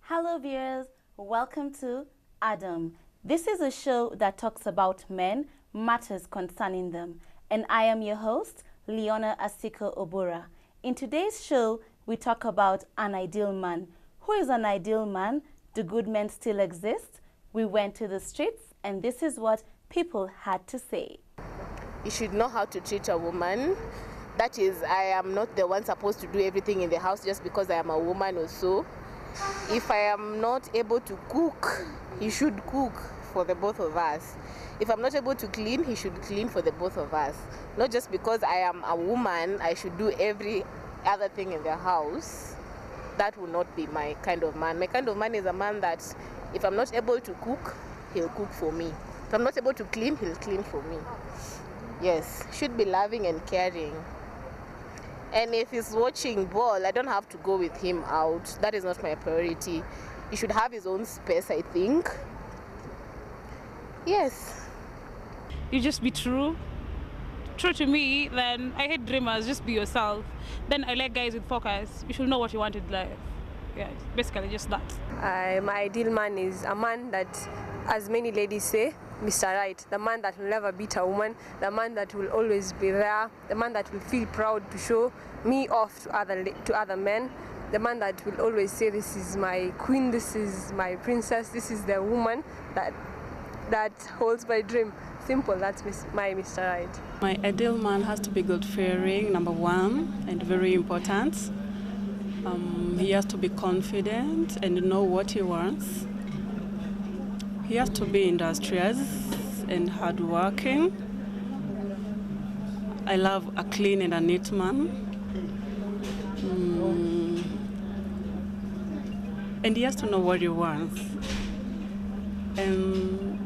Hello viewers, welcome to Adam. This is a show that talks about men, matters concerning them. And I am your host, Leona Asiko Obura. In today's show, we talk about an ideal man. Who is an ideal man? Do good men still exist? We went to the streets and this is what people had to say. You should know how to treat a woman. That is, I am not the one supposed to do everything in the house just because I am a woman or so. If I am not able to cook, he should cook for the both of us. If I'm not able to clean, he should clean for the both of us. Not just because I am a woman, I should do every other thing in the house. That will not be my kind of man. My kind of man is a man that if I'm not able to cook, he'll cook for me. If I'm not able to clean, he'll clean for me. Yes, should be loving and caring. And if he's watching ball, I don't have to go with him out. That is not my priority. He should have his own space, I think. Yes. You just be true. True to me, then I hate dreamers, just be yourself. Then I like guys with focus. You should know what you want in life. Yeah, basically just that. My ideal man is a man that, as many ladies say, Mr. Right, the man that will never beat a woman, the man that will always be there, the man that will feel proud to show me off to other men, the man that will always say, this is my queen, this is my princess, this is the woman that holds my dream. Simple, that's my Mr. Right. My ideal man has to be God-fearing, number one, and very important. He has to be confident and know what he wants. He has to be industrious and hardworking. I love a clean and a neat man. And he has to know what he wants. And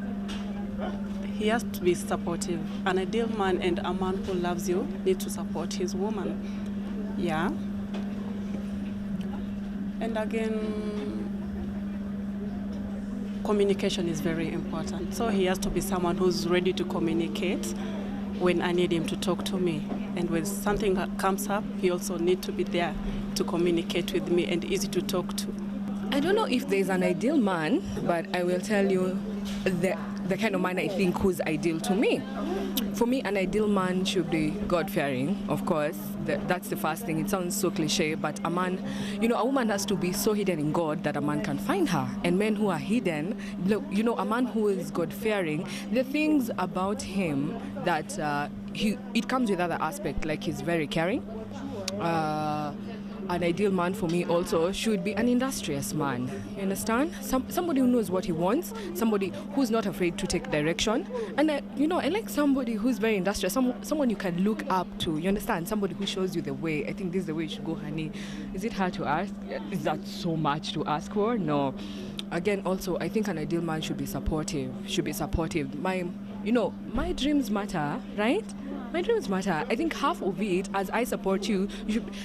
he has to be supportive. An ideal man and a man who loves you need to support his woman. Yeah. And again, communication is very important. So he has to be someone who's ready to communicate when I need him to talk to me. And when something comes up, he also needs to be there to communicate with me and easy to talk to. I don't know if there's an ideal man, but I will tell you the kind of man I think who's ideal to me. For me, an ideal man should be God-fearing, of course. That's the first thing. It sounds so cliche, but a man, a woman has to be so hidden in God that a man can find her. And men who are hidden, a man who is God-fearing, the things about him that it comes with other aspects, like he's very caring. An ideal man for me also should be an industrious man. You understand? Somebody who knows what he wants, somebody who's not afraid to take direction. And I like somebody who's very industrious, someone you can look up to. You understand? Somebody who shows you the way. I think this is the way you should go, honey. Is it hard to ask? Is that so much to ask for? No. Again, also, I think an ideal man should be supportive. My dreams matter, right? My dreams matter. I think half of it, as I support you,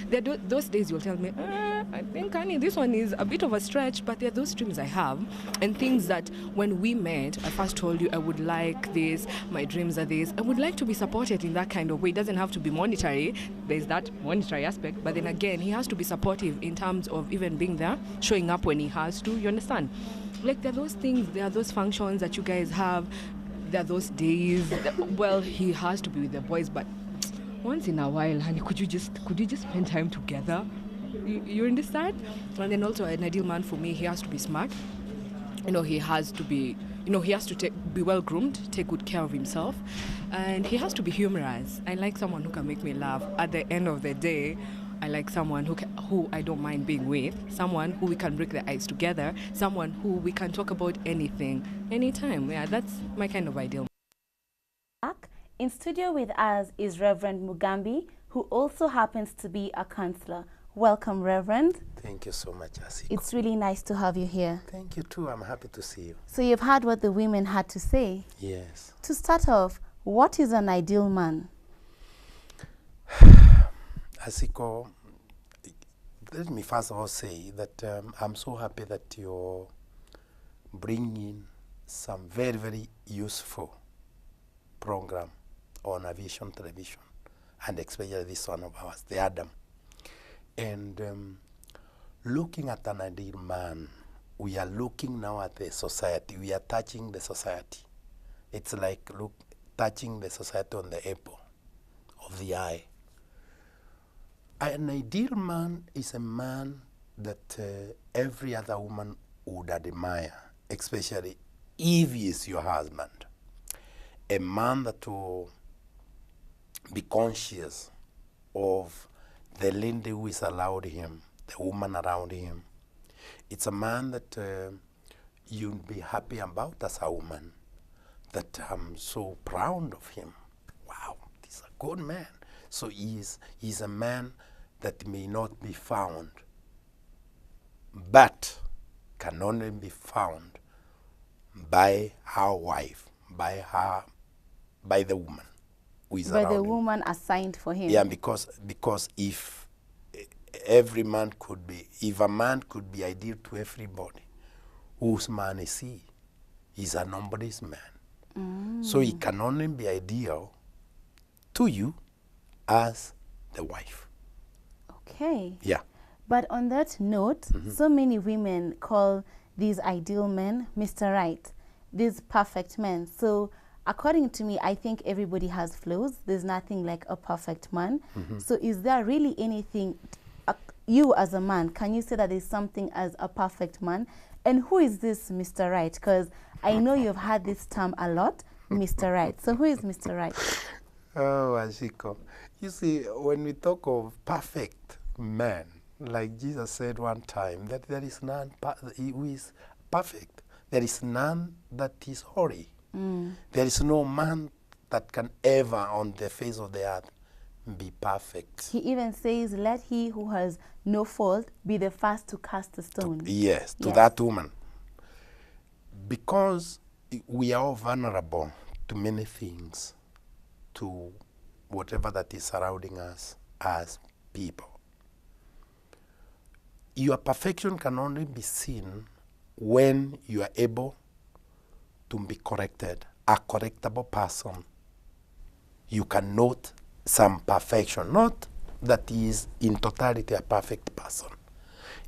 those days you'll tell me, I think, honey, this one is a bit of a stretch, but there are those dreams I have and things that when we met, I first told you I would like this, my dreams are this. I would like to be supported in that kind of way. It doesn't have to be monetary. There's that monetary aspect, but then again, he has to be supportive in terms of even being there, showing up when he has to, you understand? Like there are those things, there are those functions that you guys have. There are those days, well, he has to be with the boys, but once in a while, honey, could you just spend time together? You understand? And then also an ideal man for me, he has to be smart. He has to be, he has to be well groomed, take good care of himself, and he has to be humorous. I like someone who can make me laugh. At the end of the day, I like someone who I don't mind being with, someone who we can break the ice together, someone who we can talk about anything, anytime. Yeah, that's my kind of ideal. In studio with us is Reverend Mugambi, who also happens to be a counselor. Welcome, Reverend. Thank you so much, Asiko. It's really nice to have you here. Thank you too. I'm happy to see you. So you've heard what the women had to say. Yes. To start off, what is an ideal man? Asiko, let me first of all say that I'm so happy that you're bringing some very, very useful program on Aviation Television, and especially this one of ours, the Adam. And looking at an ideal man, we are looking now at the society. We are touching the society. It's like touching the society on the apple of the eye. An ideal man is a man that every other woman would admire, especially if he is your husband. A man that will be conscious of the lady who is around him, the woman around him. It's a man that you'll be happy about as a woman, that I'm so proud of him. Wow, he's a good man. So he's a man that may not be found, but can only be found by her wife, by the woman who is around him. By the woman assigned for him. Yeah, because if every man could be, if a man could be ideal to everybody, whose man is he? He's a nobody's man. So he can only be ideal to you as the wife. Okay. Yeah. But on that note, so many women call these ideal men Mr. Right, these perfect men. So according to me, I think everybody has flaws. There's nothing like a perfect man. So is there really anything, you as a man, can you say that there's something as a perfect man? And who is this Mr. Right? Because I know you've had this term a lot, Mr. Right. So who is Mr. Right? Oh, Asiko. You see, when we talk of perfect man, like Jesus said one time, that there is none who is perfect. There is none that is holy. There is no man that can ever on the face of the earth be perfect. He even says, let he who has no fault be the first to cast a stone. To that woman. Because we are all vulnerable to many things, to whatever that is surrounding us as people. Your perfection can only be seen when you are able to be corrected, a correctable person. You can note some perfection, not that he is in totality a perfect person.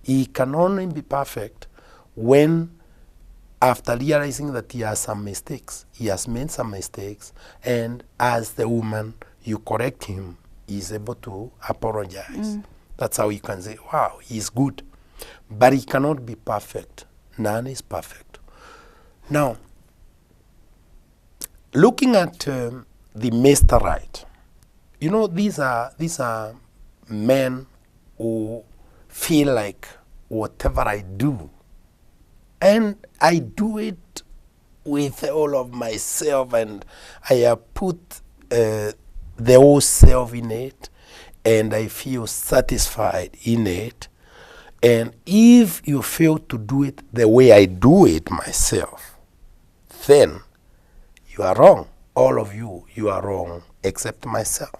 He can only be perfect when, after realizing that he has some mistakes, he has made some mistakes, and as the woman, you correct him, he is able to apologize. That's how you can say, wow, he's good. But he cannot be perfect. None is perfect. Now, looking at the Mr. Right, you know, these are men who feel like whatever I do, and I do it with all of myself, and I have put the whole self in it, and I feel satisfied in it. And if you fail to do it the way I do it myself, then you are wrong. All of you are wrong, except myself.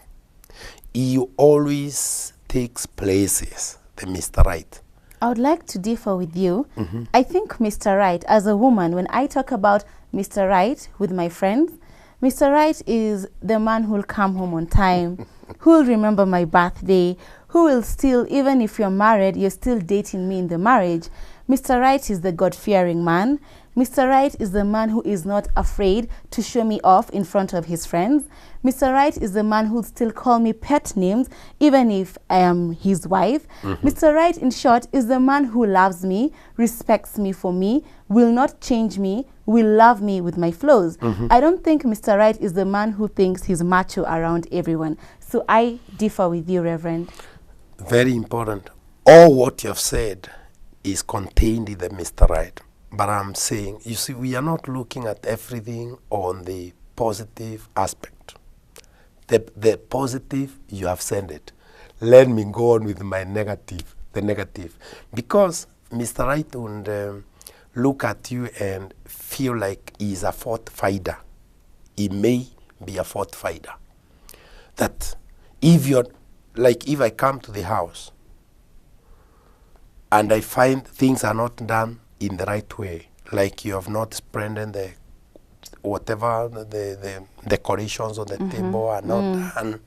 He always takes places, the Mr. Right. I would like to differ with you. I think Mr. Right, as a woman, when I talk about Mr. Right with my friends, Mr. Right is the man who will come home on time, who will remember my birthday, who will still, even if you're married, you're still dating me in the marriage. Mr. Right is the God-fearing man. Mr. Right is the man who is not afraid to show me off in front of his friends. Mr. Right is the man who will still call me pet names, even if I am his wife. Mr. Right, in short, is the man who loves me, respects me for me, will not change me, will love me with my flaws. I don't think Mr. Right is the man who thinks he's macho around everyone. So I differ with you, Reverend. Very important. All what you have said is contained in the Mr. Right. But I'm saying, you see, we are not looking at everything on the positive aspect. The positive, you have said it. Let me go on with my negative, the negative. Because Mr. Right would look at you and feel like he's a fault finder. He may be a fault finder. That if you're, like if I come to the house and I find things are not done in the right way, like you have not spreaded the whatever the decorations on the table are not done,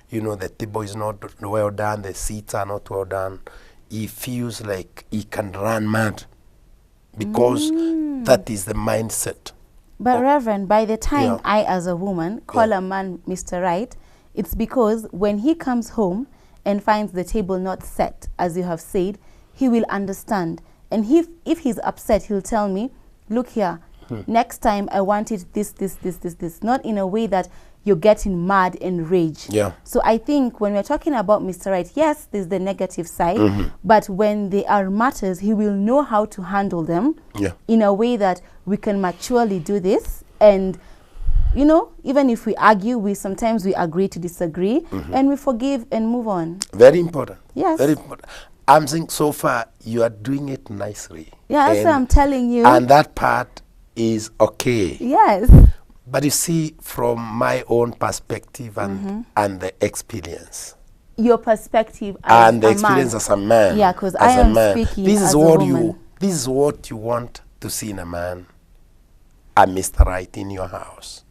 you know, the table is not well done, the seats are not well done, he feels like he can run mad because that is the mindset. But Reverend, by the time Yeah. I as a woman call a man Mr. Right, it's because when he comes home and finds the table not set, as you have said, he will understand. And if he's upset, he'll tell me, look here, next time I want it this. Not in a way that you're getting mad and rage. Yeah. So I think when we're talking about Mr. Right, yes, there's the negative side, but when they are matters, he will know how to handle them in a way that we can maturely do this. And, you know, even if we argue, sometimes we agree to disagree, and we forgive and move on. Very important. Yes. Very important. I'm saying so far you are doing it nicely. Yeah, that's what I'm telling you. And that part is okay. Yes. But you see, from my own perspective and the experience. Your perspective as And the a experience man. as a man. Yeah, because as I a am man. speaking This as is a what woman. This is what you want to see in a man, a Mr. Right in your house.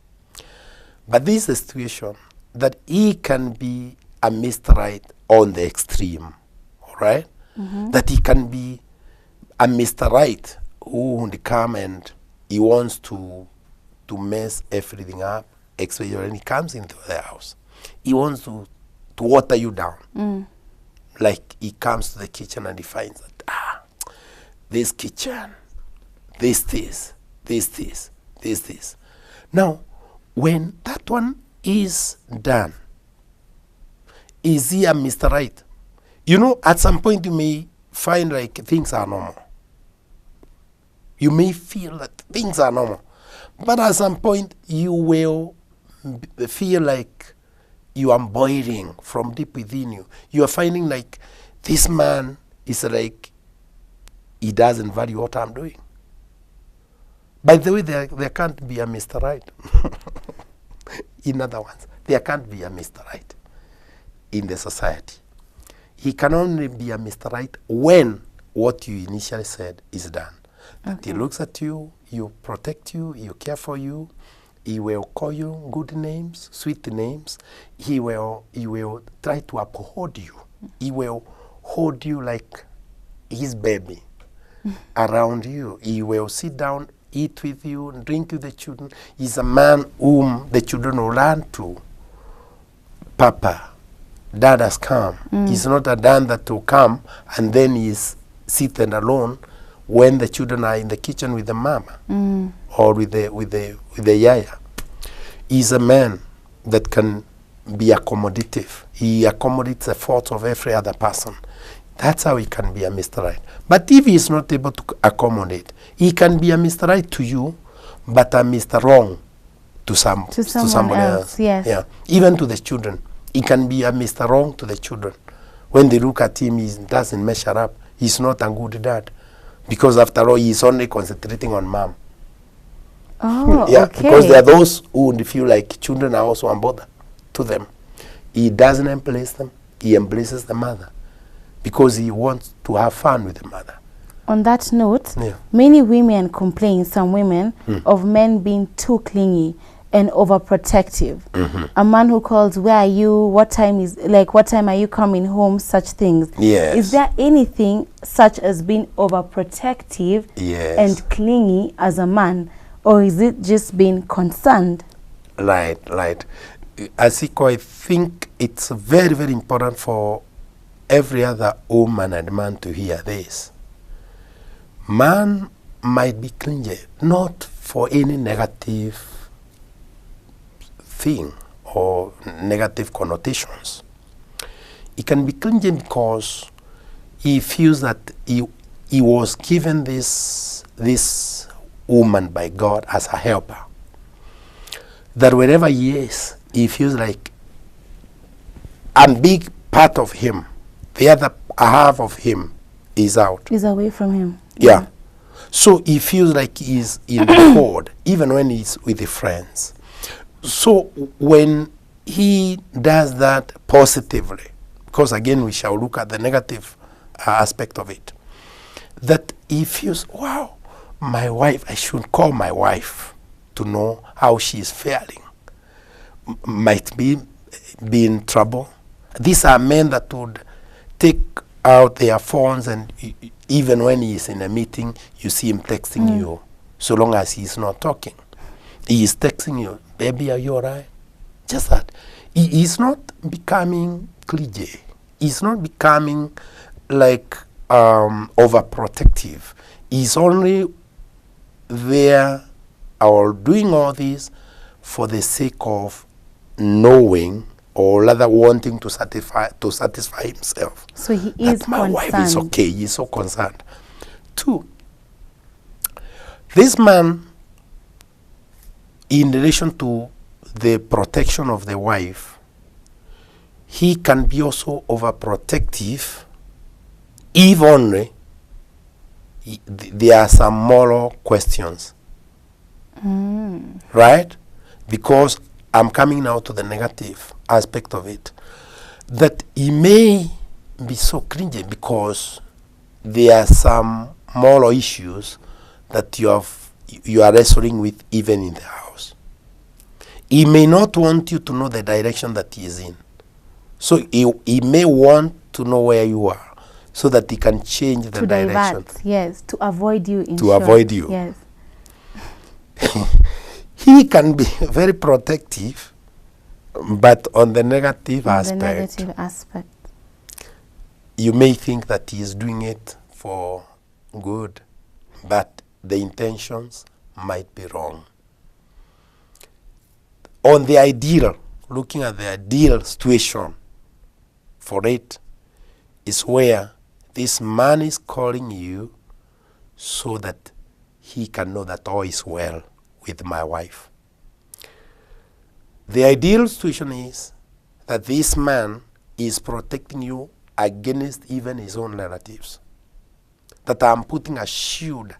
But this is a situation that he can be a Mr. Right on the extreme, all right? That he can be a Mr. Right who would come and he wants to mess everything up, especially when he comes into the house. He wants to water you down. Like he comes to the kitchen and he finds that, this kitchen, this. Now, when that one is done, is he a Mr. Right? You know, at some point you may find like things are normal. You may feel that things are normal. But at some point you will feel like you are boiling from deep within you. You are finding like this man is like, he doesn't value what I'm doing. By the way, there can't be a Mr. Right. In other words, there can't be a Mr. Right in the society. He can only be a Mr. Right when what you initially said is done. That he looks at you, you protect you, you care for you, he will call you good names, sweet names. He will try to uphold you. He will hold you like his baby around you. He will sit down, eat with you, drink with the children. He's a man whom the children will learn to. Papa, Dad has come. He's not a dad that will come and then he's seated alone when the children are in the kitchen with the mama or with the yaya. He's a man that can be accommodative. He accommodates the faults of every other person. That's how he can be a Mr. Right. But if he is not able to accommodate, he can be a Mr. Right to you, but a Mr. Wrong to somebody else. Yes. Yeah. Even to the children. He can be a Mr. Wrong to the children. When they look at him, he doesn't measure up. He's not a good dad. Because after all, he's only concentrating on mom. Oh, yeah, okay. because there are those who would feel like children are also a bother to them. He doesn't embrace them. He embraces the mother because he wants to have fun with the mother. On that note, many women complain, some women, of men being too clingy and overprotective. A man who calls, where are you, what time are you coming home, such things. Yes. Is there anything such as being overprotective and clingy as a man, or is it just being concerned? Right. Asiko, I think it's very, very important for every other woman and man to hear this. Man might be clingy, not for any negative thing or negative connotations. He can be clingy because he feels that he was given this woman by God as a helper. That wherever he is, he feels like a big part of him, the other half of him, is out. Is away from him. Yeah. So he feels like he's in the cold, even when he's with the friends. So when he does that positively, because again we shall look at the negative aspect of it, that he feels, wow, my wife, I should call my wife to know how she is faring. Might be in trouble. These are men that would take out their phones and Even when he is in a meeting, you see him texting you, so long as he's not talking. He is texting you, baby, are you all right? Just that. He's not becoming cliche. He's not becoming like overprotective. He's only there or doing all this for the sake of knowing or rather wanting to satisfy himself. So he is that my concerned. wife is okay. He's so concerned. 2, this man, in relation to the protection of the wife, he can be also overprotective if only there are some moral questions. Right? Because I'm coming now to the negative aspect of it. That he may be so cringy because there are some moral issues that you are wrestling with even in the house. He may not want you to know the direction that he is in. So he may want to know where you are so that he can change the direction. Divert, yes, to avoid you. To avoid you. Yes. He can be very protective, but on the negative aspect, you may think that he is doing it for good, but the intentions might be wrong. On the ideal, looking at the ideal situation for it, is where this man is calling you so that he can know that all is well with my wife. The ideal situation is that this man is protecting you against even his own relatives. That I'm putting a shield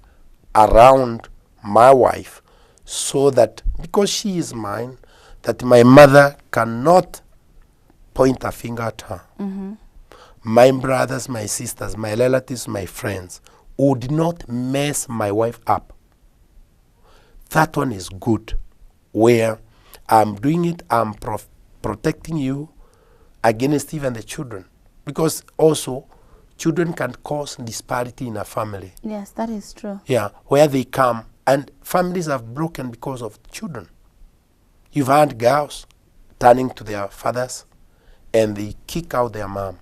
around my wife so that, because she is mine, that my mother cannot point a finger at her. My brothers, my sisters, my relatives, my friends would not mess my wife up. That one is good, where I'm doing it, I'm protecting you against even the children. Because also, children can cause disparity in a family. Yes, that is true. Yeah, where they come, and families have broken because of children. You've had girls turning to their fathers, and they kick out their mom.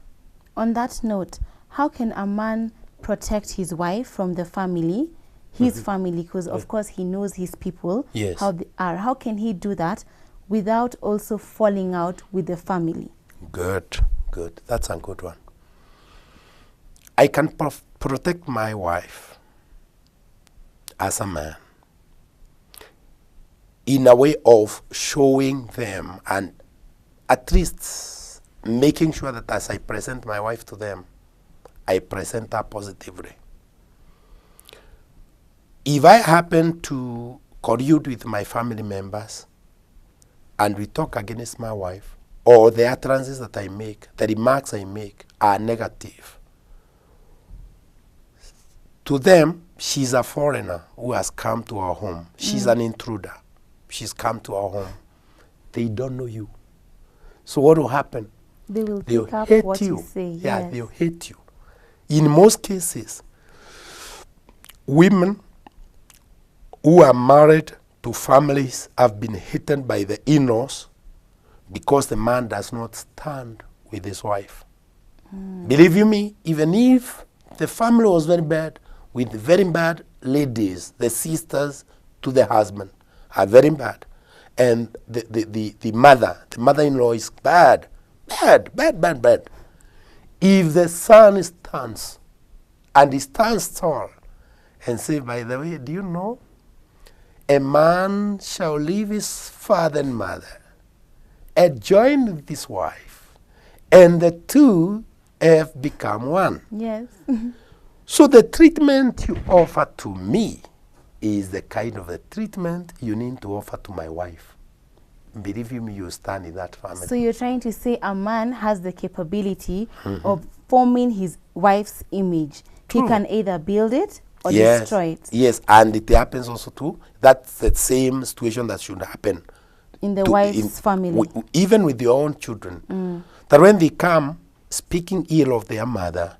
On that note, how can a man protect his wife from the family, his family, because of course he knows his people, Yes. how they are. How can he do that without also falling out with the family? Good. That's a good one. I can protect my wife as a man in a way of showing them and at least making sure that as I present my wife to them, I present her positively. If I happen to collude with my family members and we talk against my wife, or the utterances that I make, the remarks I make are negative, to them, she's a foreigner who has come to our home. She's an intruder. She's come to our home. They don't know you. So what will happen? They will They'll pick up hate what you. you say. Yeah, Yes. they'll hate you. In most cases, women who are married to families have been hated by the in-laws because the man does not stand with his wife. Believe you me, even if the family was very bad, with very bad ladies, the sisters to the husband are very bad. And the mother-in-law is bad. If the son stands, and he stands tall, and say, by the way, do you know, a man shall leave his father and mother, and join with his wife, and the two have become one. Yes. So the treatment you offer to me is the kind of the treatment you need to offer to my wife. Believe me, you stand in that family. So you're trying to say a man has the capability of forming his wife's image. True. He can either build it or Yes, destroy it. yes, and it happens also too. That's the same situation that should happen In the to- wife's family. Even with your own children. That when they come speaking ill of their mother,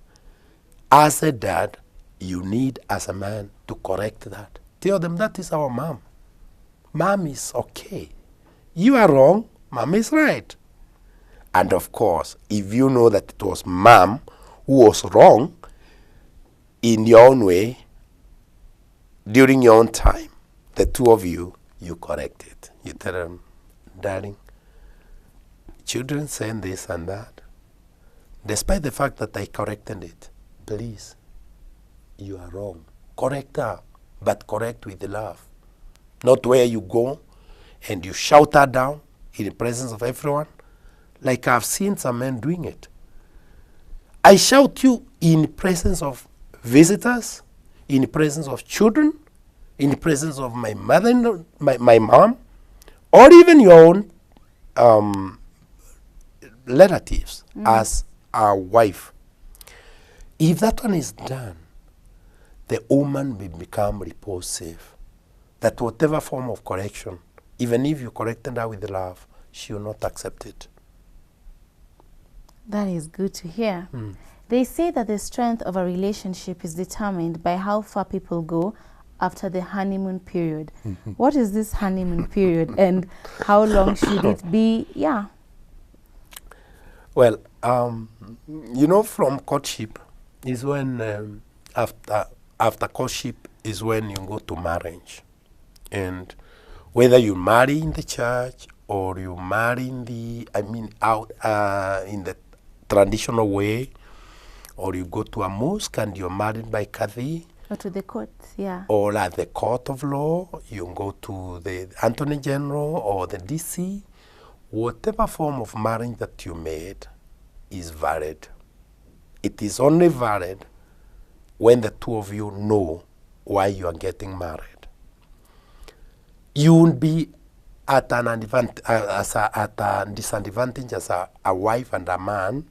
as a dad, you need as a man to correct that. Tell them that is our mom. Mom is okay. You are wrong, mom is right. And of course, if you know that it was mom who was wrong in your own way, during your own time, the two of you correct it. You tell them, darling, children saying this and that. Despite the fact that I corrected it, please, you are wrong. Correct her, but correct with love. Not where you go and you shout her down in the presence of everyone, like I've seen some men doing it. I shout you in the presence of visitors, in the presence of children, in the presence of my mother, my mom, or even your own relatives as a wife. If that one is done, the woman will become repulsive. That whatever form of correction, even if you corrected her with love, she will not accept it. That is good to hear. They say that the strength of a relationship is determined by how far people go after the honeymoon period. What is this honeymoon period and how long should it be? Yeah. Well, you know, from courtship is when, after courtship is when you go to marriage. And whether you marry in the church or you marry in the, in the traditional way, or you go to a mosque and you're married by Qadi, Or to the court, yeah. or at the court of law, you go to the Attorney General or the DC. Whatever form of marriage that you made is valid. It is only valid when the two of you know why you are getting married. You will be at an disadvantage as a wife and a man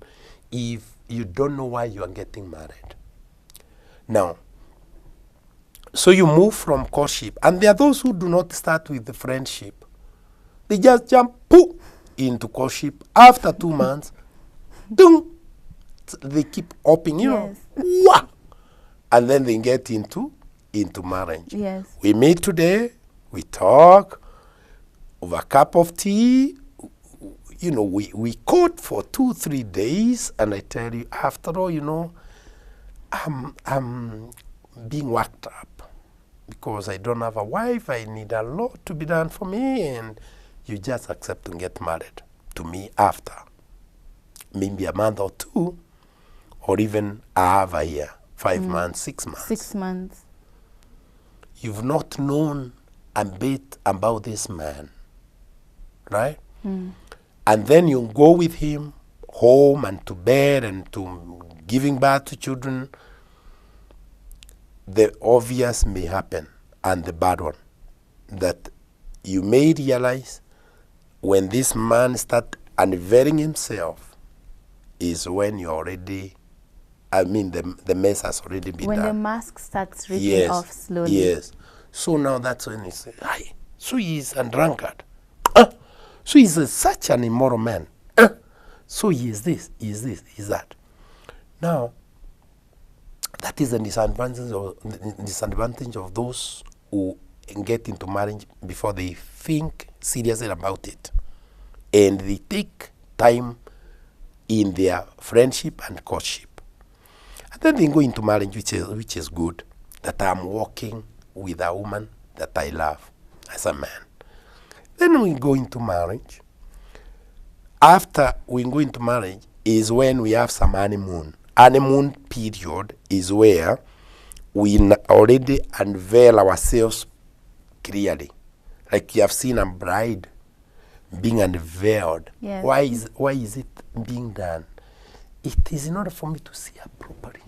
if you don't know why you are getting married. Now, so you move from courtship, and there are those who do not start with the friendship. They just jump into courtship. After 2 months, ding, they keep hopping, you know, wah, and then they get into marriage. Yes. We meet today, we talk over a cup of tea. You know, we court for 2-3 days, and I tell you, after all, you know, I'm being worked up because I don't have a wife. I need a lot to be done for me, and you just accept to get married to me after maybe a month or 2, or even a half a year, 5 months, 6 months. 6 months. You've not known a bit about this man, right? And then you go with him home and to bed and to giving birth to children. The obvious may happen, and the bad one, that you may realize when this man starts unveiling himself is when you already, the mess has already been When done. the mask starts ripping off slowly. Yes. So now that's when he says, "Hi, so he is a drunkard. So he is such an immoral man. So he is this, he is this, he is that." Now, that is the disadvantage of those who get into marriage before they think seriously about it. And they take time in their friendship and courtship. And then they go into marriage, which is good, that I'm walking with a woman that I love as a man. Then we go into marriage. After we go into marriage is when we have some honeymoon. Honeymoon period is where we already unveil ourselves clearly. Like you have seen a bride being unveiled. Yes. Why is it being done? It is in order for me to see her properly.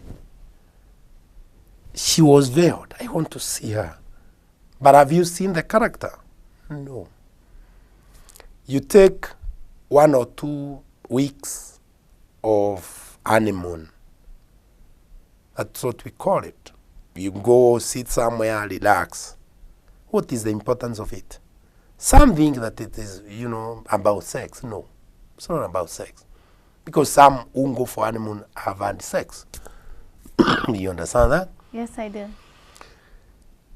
She was veiled. I want to see her. But have you seen the character? No. You take 1 or 2 weeks of honeymoon. That's what we call it. You go sit somewhere, relax. What is the importance of it? Some think that it is, about sex. No, it's not about sex. Because some who go for honeymoon have had sex. You understand that? Yes, I do.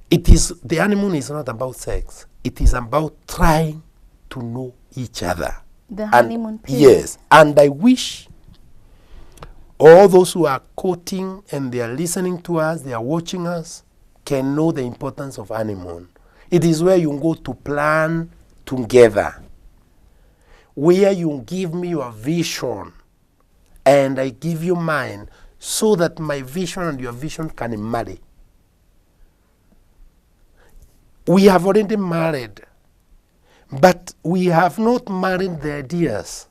The honeymoon is not about sex. It is about trying to know each other. The honeymoon period. Yes, and I wish all those who are quoting and they are listening to us, they are watching us, can know the importance of honeymoon. It is where you go to plan together, where you give me your vision and I give you mine, so that my vision and your vision can marry. We have already married, but we have not married the ideas.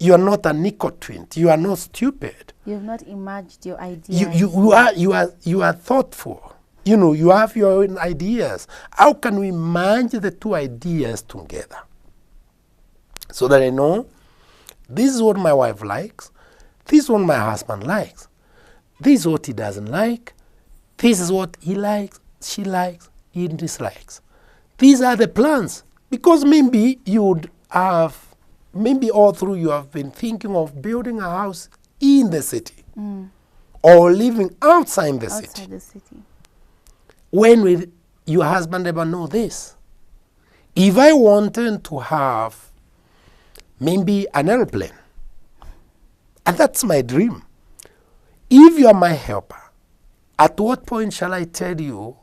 You are not an nicotwin. You are not stupid. You have not emerged your ideas. You are thoughtful. You know, you have your own ideas. How can we merge the two ideas together? So that I know, this is what my wife likes, this is what my husband likes, this is what he doesn't like, this is what he likes, she likes, he dislikes. These are the plans. Because maybe you would have, maybe all through you have been thinking of building a house in the city or living outside the city. Outside the city. When will your husband ever know this? If I wanted to have maybe an airplane, and that's my dream, if you are my helper, at what point shall I tell you,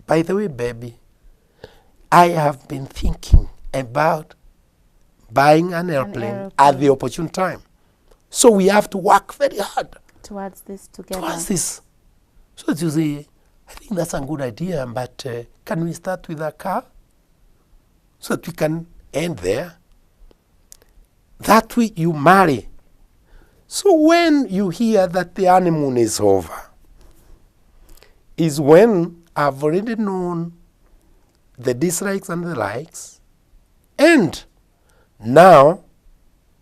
by the way, baby, I have been thinking about buying an airplane at the opportune time. So we have to work very hard towards this together. Towards this. So you say, I think that's a good idea, but can we start with a car so that we can end there? That way you marry. So when you hear that the honeymoon is over, is when I've already known the dislikes and the likes, and now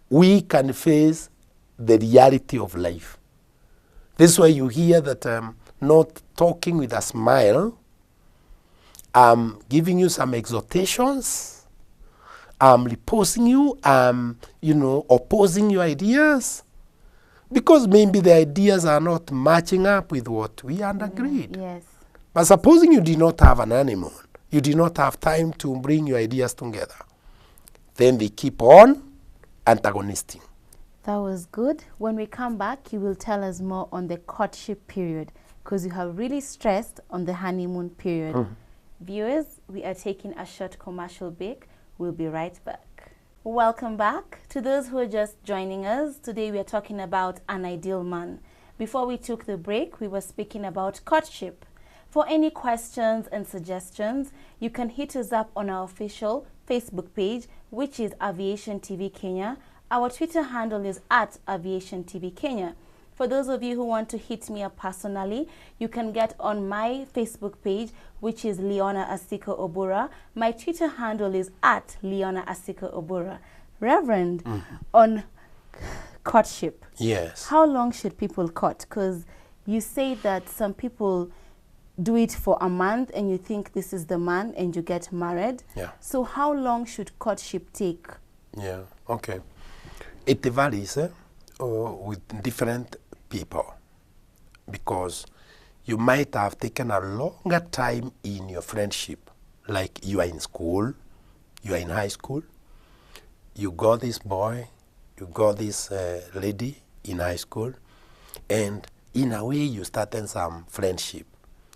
we can face the reality of life. This is why you hear that I'm not talking with a smile. I'm giving you some exhortations. I'm reposing you. I'm, opposing your ideas. Because maybe the ideas are not matching up with what we had agreed. Yes. But supposing you did not have an honeymoon, you did not have time to bring your ideas together, then they keep on antagonisting. That was good. When we come back, you will tell us more on the courtship period, because you have really stressed on the honeymoon period. Viewers, we are taking a short commercial break. We'll be right back. Welcome back. To those who are just joining us, today we are talking about an ideal man. Before we took the break, we were speaking about courtship. For any questions and suggestions, you can hit us up on our official Facebook page, which is Aviation TV Kenya. Our Twitter handle is @Aviation TV Kenya. For those of you who want to hit me up personally, you can get on my Facebook page, which is Leona Asiko Obura. My Twitter handle is @Leona Asiko Obura. Reverend, on courtship. Yes. How long should people court? Because you say that some people do it for a month and you think this is the man and you get married. Yeah. So how long should courtship take? Yeah, okay. It varies with different people, because you might have taken a longer time in your friendship, like you are in school, you are in high school, you got this boy, you got this lady in high school, and in a way you started some friendship.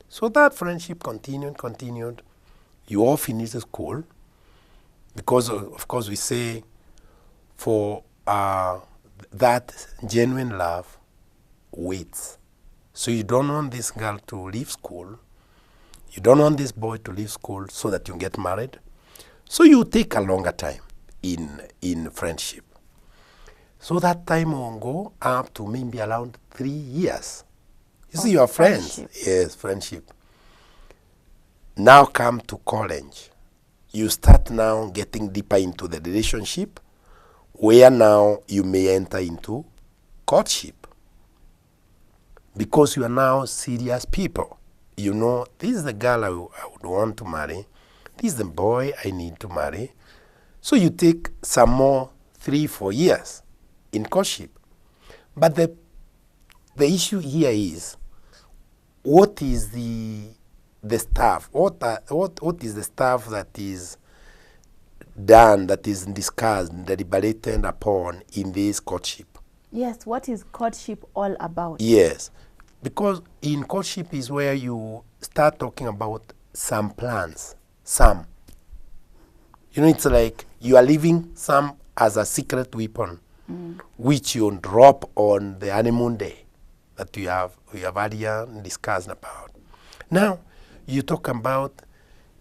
So that friendship continued. You all finished the school, because of course we say for that genuine love waits. So you don't want this girl to leave school, you don't want this boy to leave school so that you get married. So you take a longer time in friendship. So that time will go up to maybe around 3 years. You see your friends. Friendship. Yes, friendship. Now come to college. You start now getting deeper into the relationship, where now you may enter into courtship. Because you are now serious people. You know, this is the girl I would want to marry. This is the boy I need to marry. So you take some more 3-4 years in courtship. But the issue here is, what is the stuff? What is the stuff that is done, that is discussed, deliberated upon in this courtship? Yes, what is courtship all about? Yes, because in courtship is where you start talking about some plans, some. You know, it's like you are leaving some as a secret weapon, which you drop on the honeymoon day that we have earlier discussed about. Now, you talk about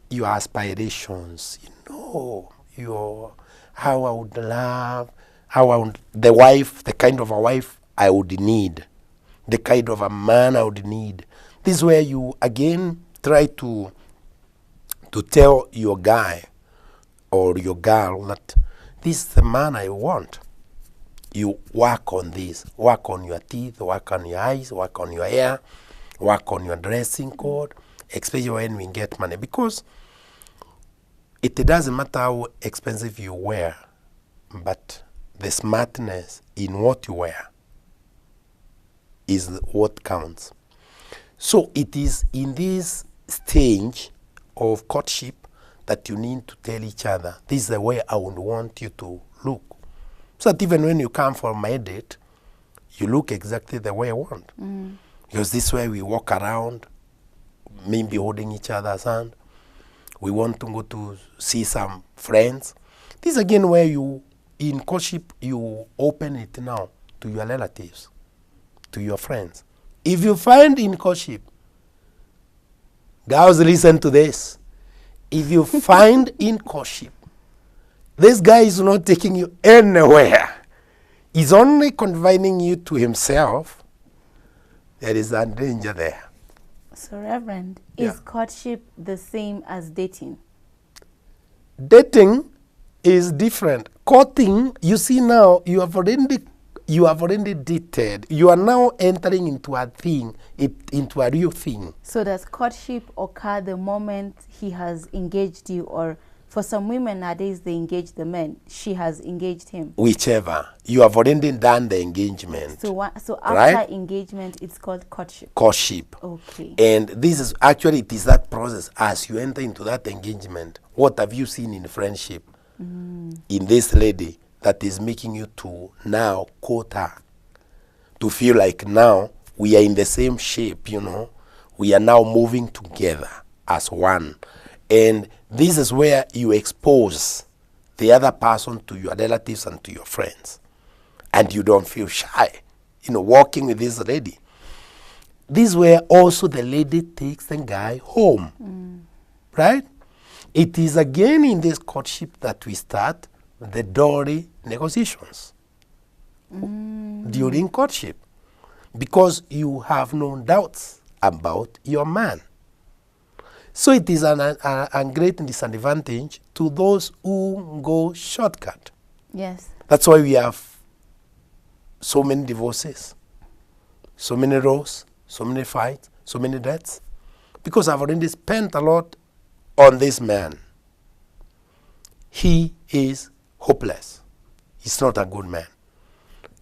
your aspirations, how I would love, the kind of a wife I would need, the kind of a man I would need. This is where you again try to tell your guy or your girl that this is the man I want. You work on this, work on your teeth, work on your eyes, work on your hair, work on your dressing code, especially when we get money. Because it doesn't matter how expensive you wear, but the smartness in what you wear is what counts. So it is in this stage of courtship that you need to tell each other, this is the way I would want you to look. So that even when you come for my date, you look exactly the way I want. Because this way we walk around, maybe holding each other's hand. We want to go to see some friends. This is again where you, in courtship, you open it now to your relatives, to your friends. If you find in courtship, girls, listen to this. If you find in courtship, this guy is not taking you anywhere, he's only confining you to himself, there is a danger there. So, Reverend, Yeah. is courtship the same as dating? Dating is different. Courting, you see now, you have already dated. You are now entering into a thing, into a real thing. So does courtship occur the moment he has engaged you, or for some women nowadays they engage the men, she has engaged him? Whichever. You have already done the engagement. So after right? engagement, it's called courtship. Courtship. Okay. And this is actually, it is that process as you enter into that engagement. What have you seen in friendship in this lady that is making you to now court her, to feel like now we are in the same shape, we are now moving together as one. And this is where you expose the other person to your relatives and to your friends. And you don't feel shy, walking with this lady. This is where also the lady takes the guy home, right? It is again in this courtship that we start the dowry negotiations during courtship, because you have no doubts about your man. So it is a great disadvantage to those who go shortcut. Yes. That's why we have so many divorces, so many rows, so many fights, so many deaths, because I've already spent a lot on this man. He is hopeless. He's not a good man.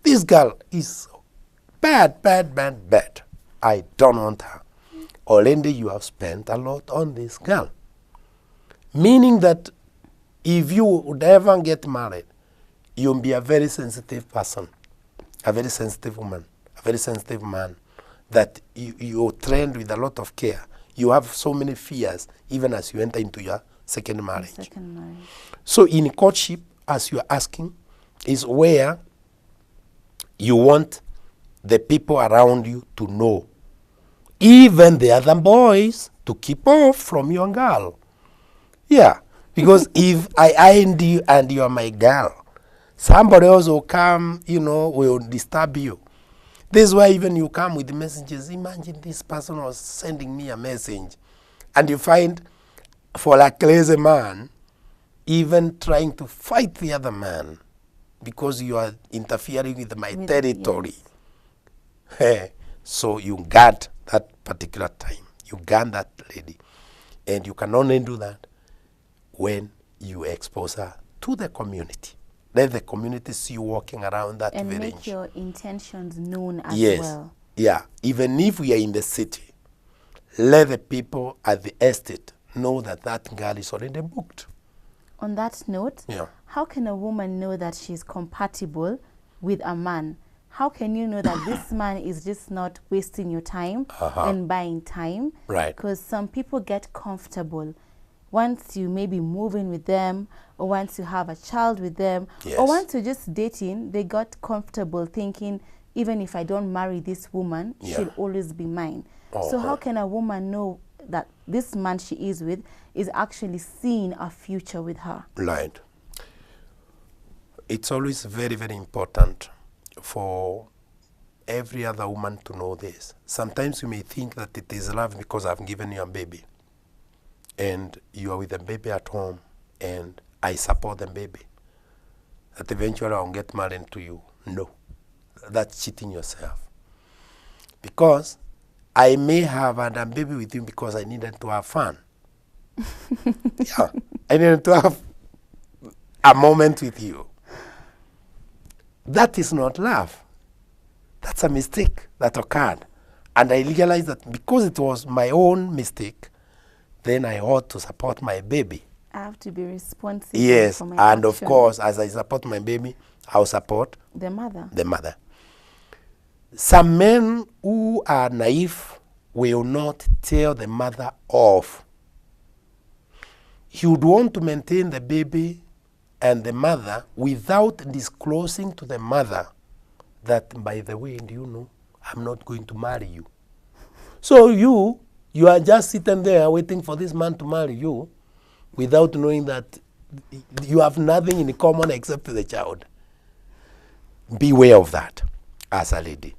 This girl is bad. I don't want her. Already you have spent a lot on this girl. Meaning that if you would ever get married, you'll be a very sensitive person, a very sensitive woman, a very sensitive man, that you trained with a lot of care. You have so many fears, even as you enter into your second marriage. So in courtship, as you're asking, is where you want the people around you to know, even the other boys, to keep off from your girl. Yeah, because if I ironed you and you are my girl, somebody else will come, will disturb you. This is why even you come with messages. Imagine this person was sending me a message, and you find, for a crazy man, even trying to fight the other man because you are interfering with my territory. Yes. So you guard that particular time. You guard that lady. And you can only do that when you expose her to the community. Let the community see you walking around that and village. make your intentions known as yes. well. Yeah. Even if we are in the city, let the people at the estate know that that girl is already booked. On that note, Yeah. how can a woman know that she's compatible with a man? How can you know that this man is just not wasting your time and buying time? Right. Because some people get comfortable once you maybe move in with them, or once you have a child with them, Yes. or once you're just dating, they got comfortable thinking, even if I don't marry this woman, Yeah. she'll always be mine. So how can a woman know that this man she is with is actually seeing a future with her? Right. It's always very, very important for every other woman to know this. Sometimes you may think that it is love because I've given you a baby, and you are with the baby at home, and I support the baby, that eventually I'll get married to you. No, that's cheating yourself. Because I may have had a baby with you because I needed to have fun. Yeah, I needed to have a moment with you. That is not love. That's a mistake that occurred. And I realized that because it was my own mistake, then I ought to support my baby. I have to be responsible Yes, for my and of actions. course, as I support my baby, I'll support The mother. the mother. Some men who are naive will not tell the mother off. He would want to maintain the baby and the mother without disclosing to the mother that, by the way, do you know, I'm not going to marry you. So you are just sitting there waiting for this man to marry you without knowing that you have nothing in common except the child. Beware of that as a lady.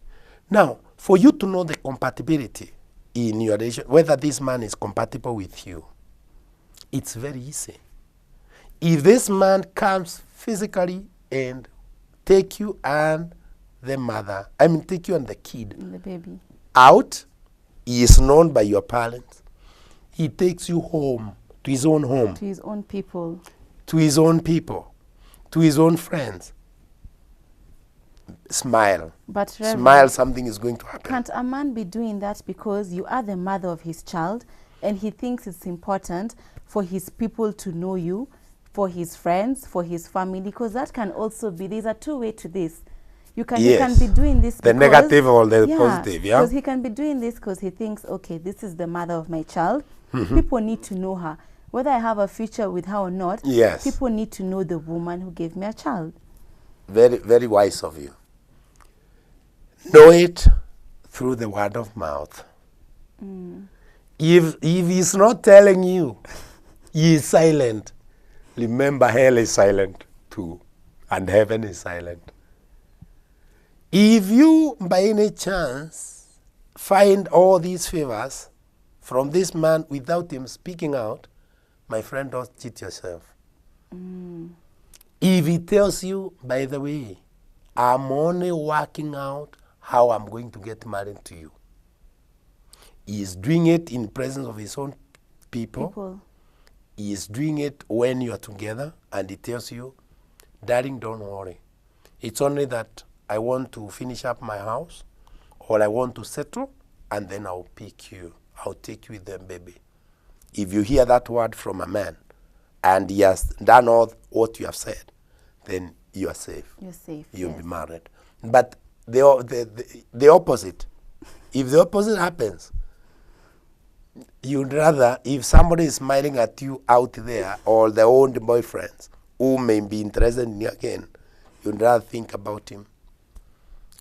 Now, for you to know the compatibility in your relationship, whether this man is compatible with you, it's very easy. If this man comes physically and take you and the mother, take you and the kid The baby. out, he is known by your parents, he takes you home, to his own home, To his own people. to his own people, to his own friends. Smile. But Reverend, Smile, something is going to happen. can't a man be doing that because you are the mother of his child and he thinks it's important for his people to know you, for his friends, for his family? Because that can also be, there's a two-way to this. He can Yes. be doing this The because, negative or the positive, yeah? Because he can be doing this because he thinks, okay, this is the mother of my child. People need to know her. Whether I have a future with her or not, Yes. people need to know the woman who gave me a child. Very, very wise of you. Know it through the word of mouth. If he's not telling you, he is silent. Remember, hell is silent too, and heaven is silent. If you, by any chance, find all these favors from this man without him speaking out, my friend, don't cheat yourself. If he tells you, by the way, I'm only working out how I'm going to get married to you, he is doing it in presence of his own people. He is doing it when you are together, and he tells you, darling, don't worry. It's only that I want to finish up my house, or I want to settle, and then I'll pick you. I'll take you with them, baby. If you hear that word from a man, and he has done all what you have said, then you are safe. You're safe. You'll yes. be married. But the opposite, if the opposite happens, you'd rather, if somebody is smiling at you out there, or their own boyfriends who may be interested in you again, you'd rather think about him.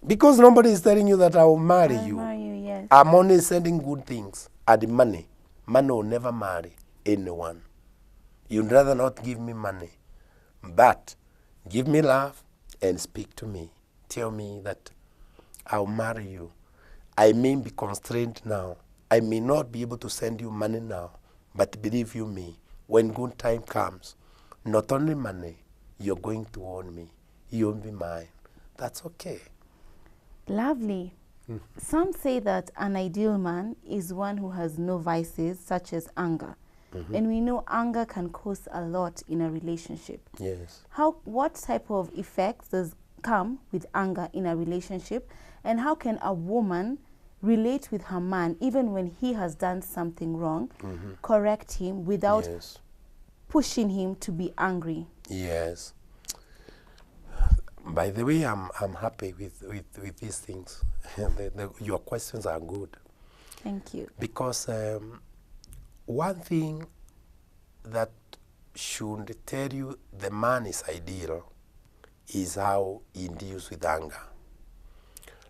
Because nobody is telling you that I will marry I'll you. marry you, yes. I'm only sending good things and money. Money will never marry anyone. You'd rather not give me money, but give me love and speak to me. Tell me that I'll marry you. I may be constrained now. I may not be able to send you money now, but believe you me, when good time comes, not only money, you're going to own me. You'll be mine. That's okay. Lovely. Some say that an ideal man is one who has no vices such as anger. And we know anger can cause a lot in a relationship. Yes. What type of effects does come with anger in a relationship, and how can a woman relate with her man even when he has done something wrong, correct him without Yes. pushing him to be angry. Yes. By the way, I'm happy with these things. Your questions are good. Thank you. Because one thing that should tell you the man is ideal is how he deals with anger.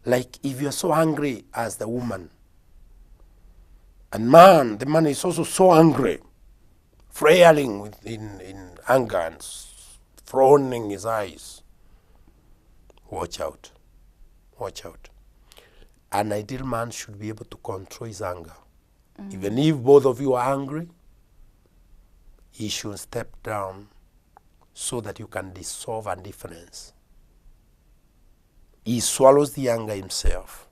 Like if you're so angry as the woman, and the man is also so angry, flailing in anger and frowning his eyes, watch out. Watch out. An ideal man should be able to control his anger. Even if both of you are angry, he should step down so that you can dissolve a difference. He swallows the anger himself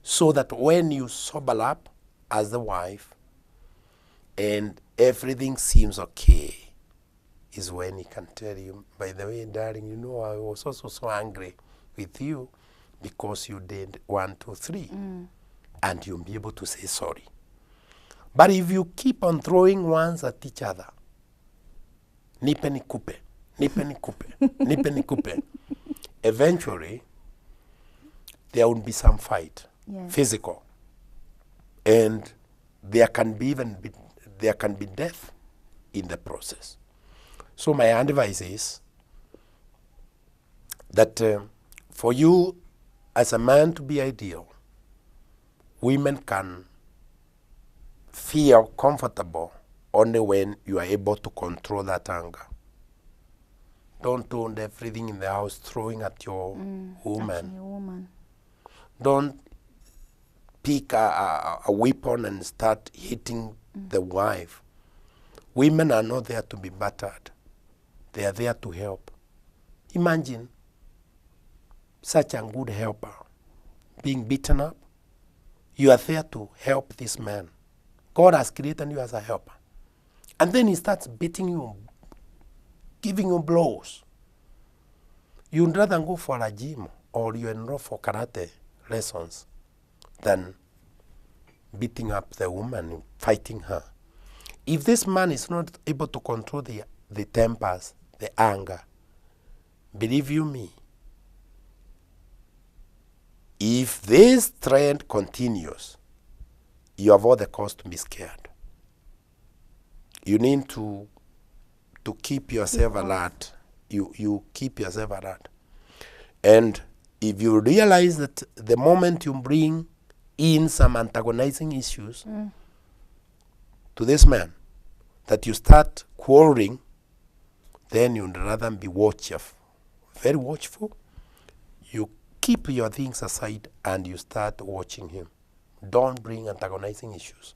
so that when you sober up as the wife and everything seems okay, is when he can tell you, by the way, darling, you know, I was also so angry with you because you did 1, 2, 3. And you'll be able to say sorry. But if you keep on throwing ones at each other, nipe nikupe, nipe nikupe, eventually there will be some fight, physical, and there can be death in the process. So my advice is that for you as a man to be ideal, women can feel comfortable only when you are able to control that anger. Don't turn everything in the house throwing at your woman. Don't pick a weapon and start hitting the wife. Women are not there to be battered. They are there to help. Imagine such a good helper being beaten up. You are there to help this man. God has created you as a helper. And then he starts beating you, giving you blows. You'd rather go for a gym or you enroll for karate lessons than beating up the woman, fighting her. If this man is not able to control the tempers, the anger, believe you me, if this trend continues, you have all the cause to be scared. You need to keep yourself alert. You keep yourself alert. And if you realize that the moment you bring in some antagonizing issues to this man, that you start quarreling, then you'd rather be watchful, very watchful. You keep your things aside and you start watching him. Don't bring antagonizing issues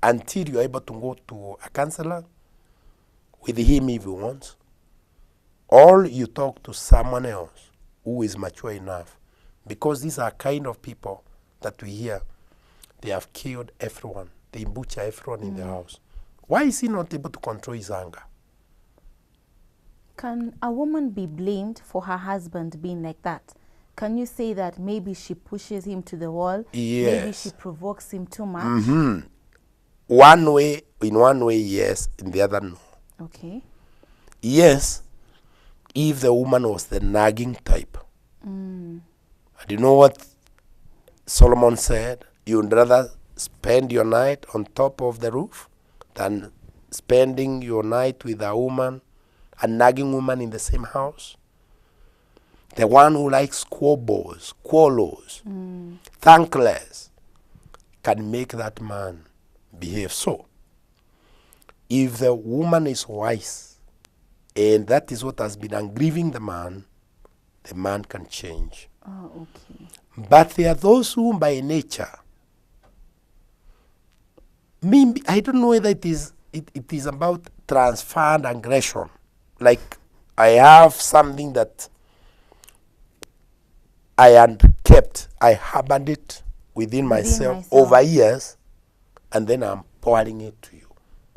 until you're able to go to a counselor with him if you want, or you talk to someone else who is mature enough, because these are kind of people that we hear, they have killed everyone, they butcher everyone in the house. Why is he not able to control his anger? Can a woman be blamed for her husband being like that? Can you say that maybe she pushes him to the wall? Yes. Maybe she provokes him too much? In one way, yes. In the other, no. Okay. Yes, if the woman was the nagging type. And you know what Solomon said? You'd rather spend your night on top of the roof than spending your night with a woman, a nagging woman in the same house. The one who likes squabbles, quarrels, thankless, can make that man behave so. If the woman is wise, and that is what has been aggrieving the man can change. Oh, okay. But there are those who by nature, maybe, I don't know whether it is about transferred aggression. Like I have something that I had kept, I harbored it within myself over years, and then I'm pouring it to you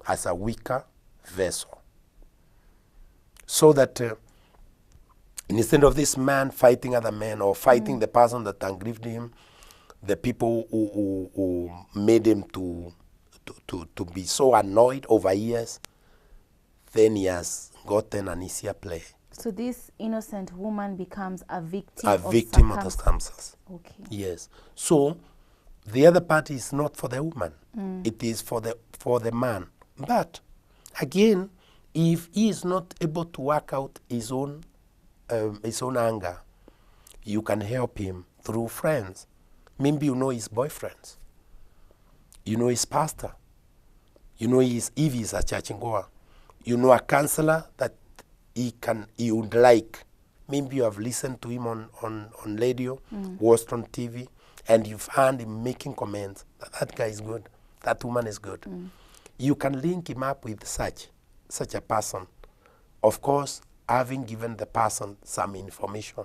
as a weaker vessel. So that instead of this man fighting other men or fighting the person that aggrieved him, the people who made him to be so annoyed over years, then he has gotten an easier play. So this innocent woman becomes a victim A of victim of the circumstances. Okay. Yes. So the other part is not for the woman. It is for the man. But again, if he is not able to work out his own anger, you can help him through friends. Maybe you know his boyfriends. You know his pastor. You know if he's a church goer. You know a counselor that he would like. Maybe you have listened to him on radio, watched on TV, and you've heard him making comments that guy is good, that woman is good. You can link him up with such a person. Of course, having given the person some information,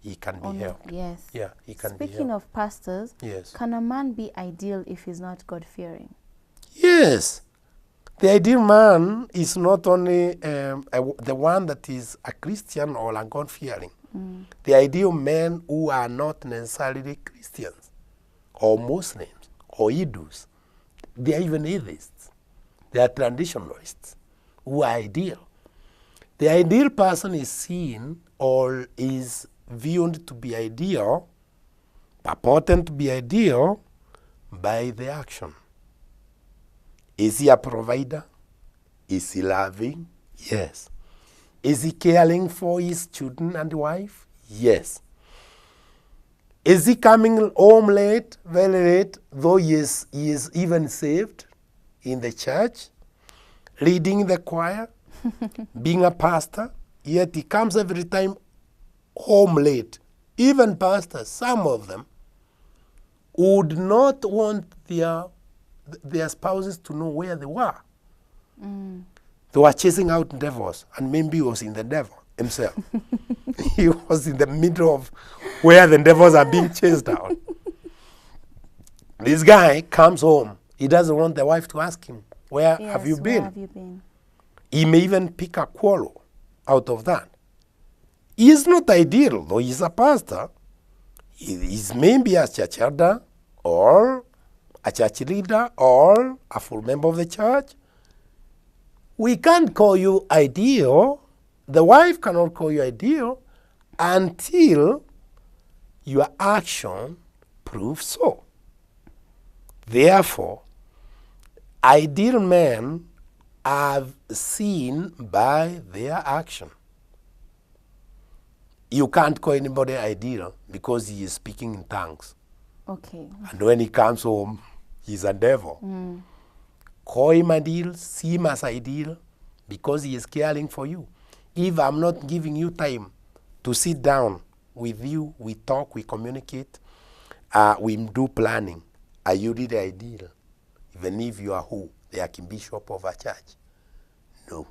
he can be helped. Yes. Yeah, he can be Speaking helped. of pastors, Yes. can a man be ideal if he's not God-fearing? Yes. The ideal man is not only the one that is a Christian or a God-fearing. The ideal men who are not necessarily Christians or Muslims or Hindus. They are even atheists. They are traditionalists who are ideal. The ideal person is seen or is viewed to be ideal, purported to be ideal, by the action. Is he a provider? Is he loving? Yes. Is he caring for his children and wife? Yes. Is he coming home late, very late, though he is even saved in the church, leading the choir, being a pastor, yet he comes every time home late. Even pastors, some of them, would not want their spouses to know where they were. They were chasing out devils, and maybe he was in the devil himself. He was in the middle of where the devils are being chased out. This guy comes home. He doesn't want the wife to ask him, where have you been? Where have you been? He may even pick a quarrel out of that. He is not ideal, though he's a pastor. He's maybe a church elder or a church leader or a full member of the church. We can't call you ideal. The wife cannot call you ideal until your action proves so. Therefore, ideal men are seen by their action. You can't call anybody ideal because he is speaking in tongues. Okay. And when he comes home, he's a devil. Call him ideal, see him as ideal, because he is caring for you. If I'm not giving you time to sit down with you, we talk, we communicate, we do planning, are you really ideal? Even if you are who? The archbishop of a church? No.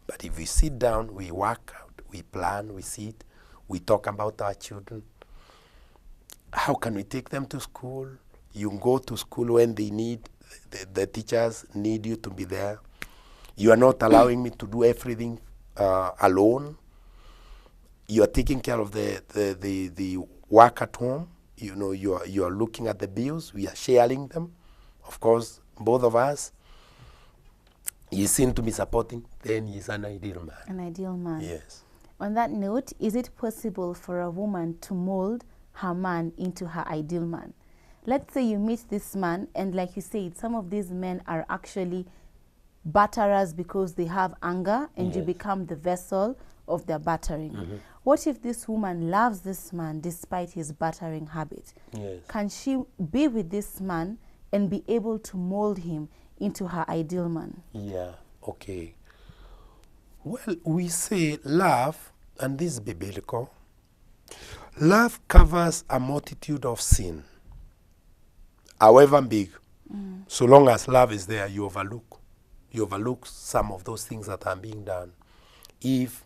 But if we sit down, we work out, we plan, we sit, we talk about our children. How can we take them to school? You go to school when they need, the teachers need you to be there. You are not allowing me to do everything alone. You are taking care of the work at home. You know, you are looking at the bills. We are sharing them. Of course, both of us. He seems to be supporting. Then he's an ideal man. An ideal man. Yes. On that note, is it possible for a woman to mold her man into her ideal man? Let's say you meet this man, and like you said, some of these men are actually batterers because they have anger, and you become the vessel of their battering. What if this woman loves this man despite his battering habit? Yes. Can she be with this man and be able to mold him into her ideal man? Yeah, okay. Well, we say love, and this is biblical, love covers a multitude of sin, however big. So long as love is there, you overlook some of those things that are being done. If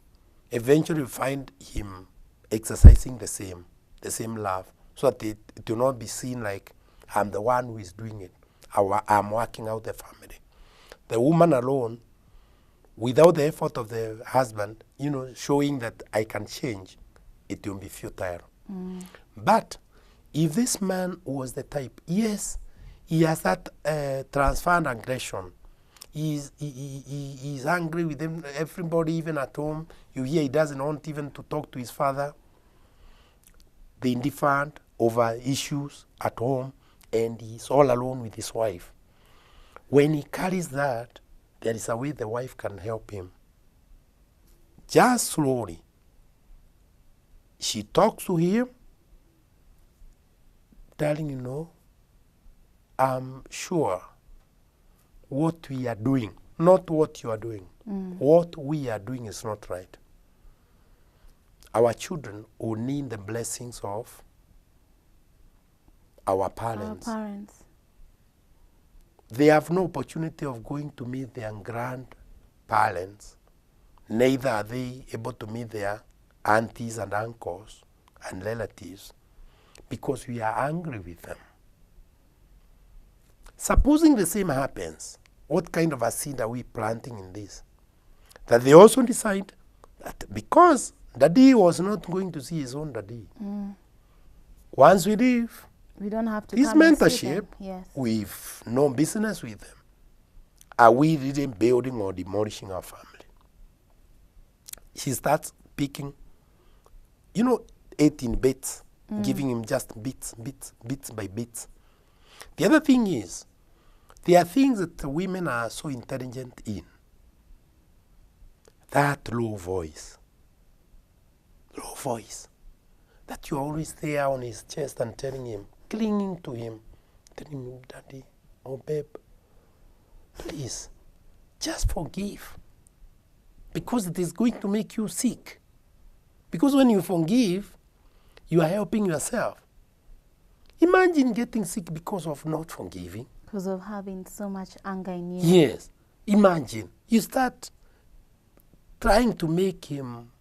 eventually you find him exercising the same love, so that it will not be seen like I'm the one who is doing it, I'm working out the family. The woman alone, without the effort of the husband, showing that I can change, it will be futile. But if this man was the type, yes, he has that transferred aggression. He's angry with everybody, even at home. You hear he doesn't want even to talk to his father. The indifferent over issues at home, and he's all alone with his wife. When he carries that, there is a way the wife can help him. Just slowly. She talks to him, telling him, no, I'm sure what we are doing, not what you are doing. What we are doing is not right. Our children will need the blessings of our parents. They have no opportunity of going to meet their grandparents. Neither are they able to meet their aunties and uncles and relatives because we are angry with them. Supposing the same happens, what kind of a seed are we planting in this? That they also decide that because daddy was not going to see his own daddy, once we leave, We don't have to his come and see mentorship, them. Yes. we've no business with them. Are we really building or demolishing our family? She starts picking, 18 bits, giving him just bits by bits. The other thing is, there are things that the women are so intelligent in. That low voice, that you're always there on his chest and telling him, clinging to him, telling him, daddy, oh babe, please, just forgive. Because it is going to make you sick. Because when you forgive, you are helping yourself. Imagine getting sick because of not forgiving. Because of having so much anger in you. Yes. Imagine. You start trying to make him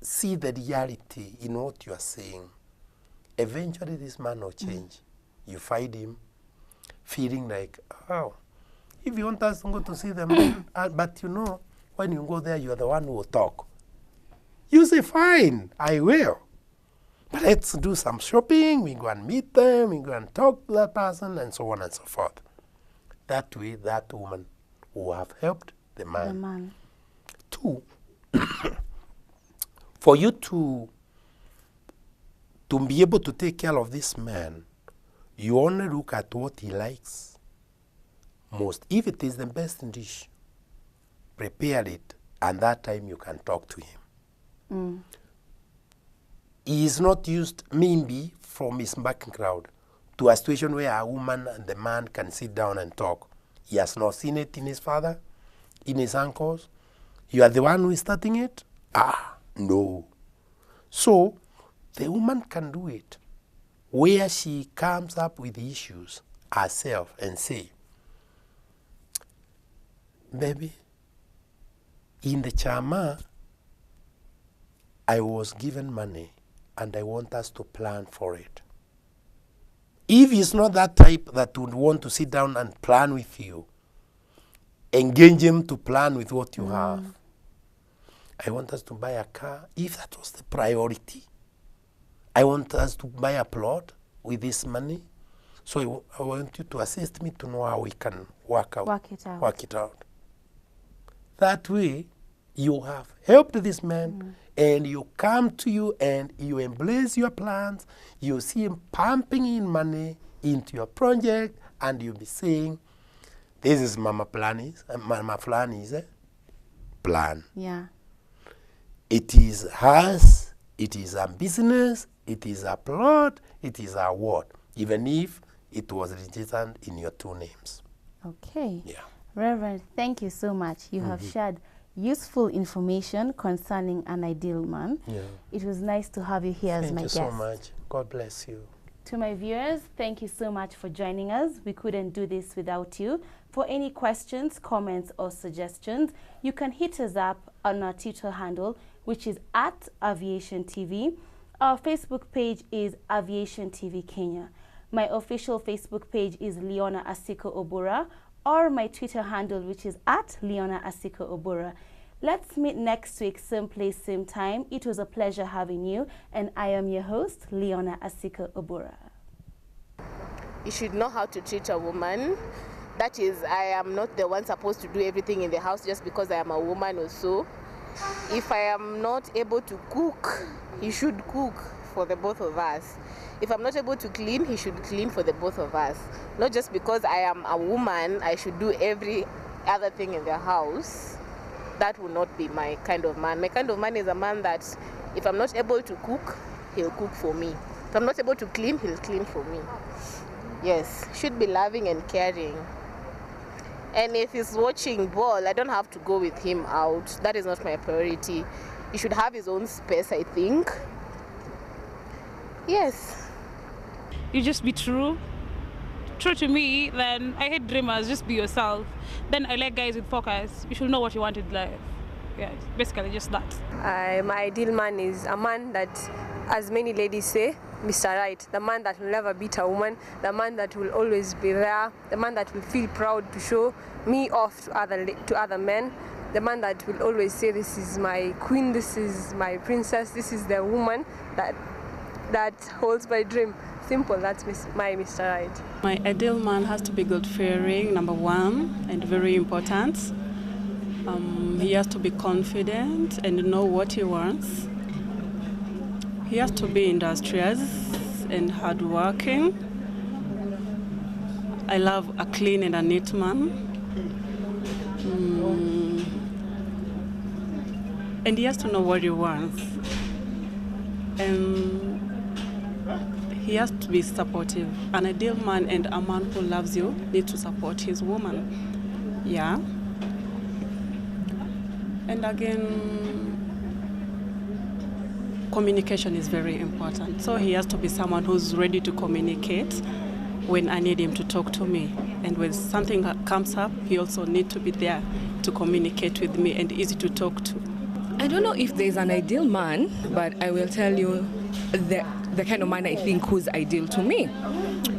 see the reality in what you are saying. Eventually, this man will change. You find him feeling like, oh, if you want us to go to see them, but when you go there, you are the one who will talk. You say, fine, I will. But let's do some shopping, we go and meet them, we go and talk to that person, and so on and so forth. That way, that woman will have helped the man. Two, for you to be able to take care of this man, you only look at what he likes most. If it is the best dish, prepare it, and that time you can talk to him. He is not used, maybe, from his background to a situation where a woman and the man can sit down and talk. He has not seen it in his father, in his uncles. You are the one who is starting it? No. So, the woman can do it, where she comes up with issues herself and say, baby, in the chama, I was given money and I want us to plan for it. If he's not that type that would want to sit down and plan with you, engage him to plan with what you have. I want us to buy a car, if that was the priority. I want us to buy a plot with this money. So I want you to assist me to know how we can work it out. That way, you have helped this man, and you come to you and you embrace your plans. You see him pumping in money into your project, and you'll be saying, this is Mama Flani's plan. Yeah. It is hers, it is a business, it is a plot, it is a word, even if it was registered in your two names. Okay. Yeah. Reverend, thank you so much. You have shared useful information concerning an ideal man. Yeah. It was nice to have you here as my guest. Thank you so much. God bless you. To my viewers, thank you so much for joining us. We couldn't do this without you. For any questions, comments, or suggestions, you can hit us up on our Twitter handle, which is @AviationTV. Our Facebook page is Aviation TV Kenya. My official Facebook page is Leona Asiko Obura, or my Twitter handle, which is @Leona Asiko Obura. Let's meet next week, same place, same time. It was a pleasure having you, and I am your host, Leona Asiko Obura. You should know how to treat a woman. That is, I am not the one supposed to do everything in the house just because I am a woman or so. If I am not able to cook, he should cook for the both of us. If I'm not able to clean, he should clean for the both of us. Not just because I am a woman, I should do every other thing in the house. That will not be my kind of man. My kind of man is a man that if I'm not able to cook, he'll cook for me. If I'm not able to clean, he'll clean for me. Yes, should be loving and caring. And if he's watching ball, I don't have to go with him out. That is not my priority. He should have his own space, I think. Yes. You just be true to me, then I hate dreamers, just be yourself. Then I like guys with focus. You should know what you want in life. Yeah, basically just that. My ideal man is a man that, as many ladies say, Mr. Right, the man that will never beat a woman, the man that will always be there, the man that will feel proud to show me off to other men, the man that will always say, this is my queen, this is my princess, this is the woman that holds my dream. Simple, that's my Mr. Right. My ideal man has to be God-fearing, number one, and very important. He has to be confident and know what he wants. He has to be industrious and hardworking. I love a clean and a neat man. And he has to know what he wants. And he has to be supportive. An ideal man and a man who loves you need to support his woman. Yeah. And again, communication is very important. So he has to be someone who's ready to communicate when I need him to talk to me. And when something comes up, he also needs to be there to communicate with me and easy to talk to. I don't know if there's an ideal man, but I will tell you the kind of man I think who's ideal to me.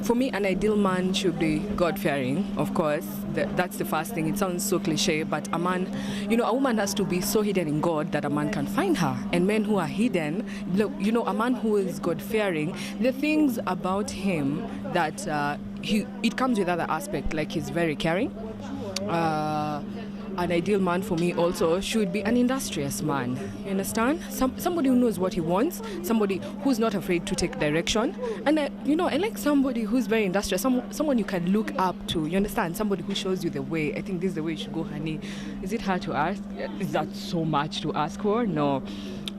For me, an ideal man should be God-fearing, of course. That's the first thing. It sounds so cliche, but a man, a woman has to be so hidden in God that a man can find her. And men who are hidden, a man who is God-fearing, the things about him that it comes with other aspects, like he's very caring. An ideal man for me also should be an industrious man. You understand? Somebody who knows what he wants, somebody who's not afraid to take direction. And I like somebody who's very industrious, someone you can look up to. You understand? Somebody who shows you the way. I think this is the way you should go, honey. Is it hard to ask? Is that so much to ask for? No.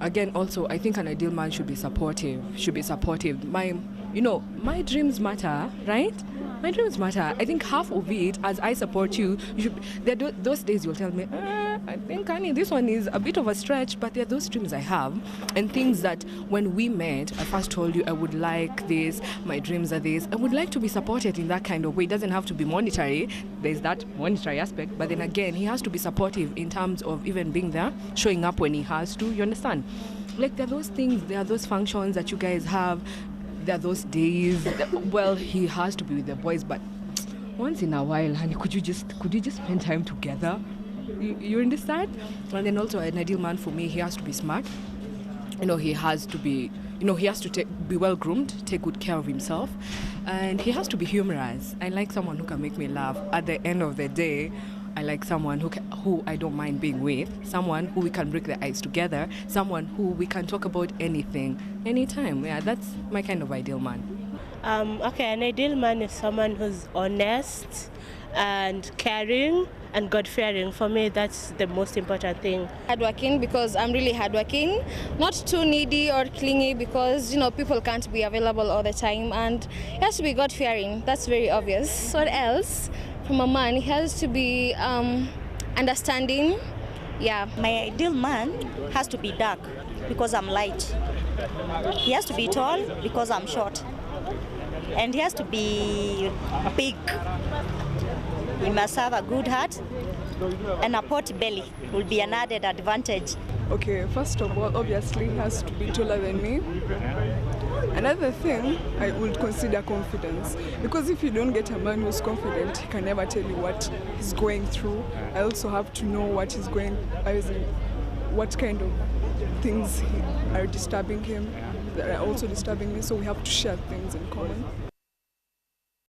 Again, also, I think an ideal man should be supportive. My dreams matter, right? My dreams matter. I think half of it, as I support you, those days you'll tell me, I think, honey, this one is a bit of a stretch, but there are those dreams I have and things that when we met, I first told you I would like this, my dreams are this. I would like to be supported in that kind of way. It doesn't have to be monetary. There's that monetary aspect, but then again, he has to be supportive in terms of even being there, showing up when he has to, you understand? Like there are those things, there are those functions that you guys have, there are those days, well, he has to be with the boys, but once in a while, honey, could you just spend time together? You understand? And then also an ideal man for me, he has to be smart. He has to be, he has to be well groomed, take good care of himself, and he has to be humorous. I like someone who can make me laugh. At the end of the day, I like someone who I don't mind being with, someone who we can break the ice together, someone who we can talk about anything, anytime. Yeah, that's my kind of ideal man. An ideal man is someone who's honest and caring and God-fearing. For me, that's the most important thing. Hardworking, because I'm really hardworking. Not too needy or clingy, because people can't be available all the time. And he has to be God-fearing. That's very obvious. What else? From a man, he has to be understanding. Yeah. My ideal man has to be dark because I'm light. He has to be tall because I'm short. And he has to be big. He must have a good heart, and a pot belly will be an added advantage. Okay, first of all, obviously he has to be taller than me. Another thing, I would consider confidence. Because if you don't get a man who's confident, he can never tell you what he's going through. I also have to know what he's going, what kind of things are disturbing him, that are also disturbing me, so we have to share things in common.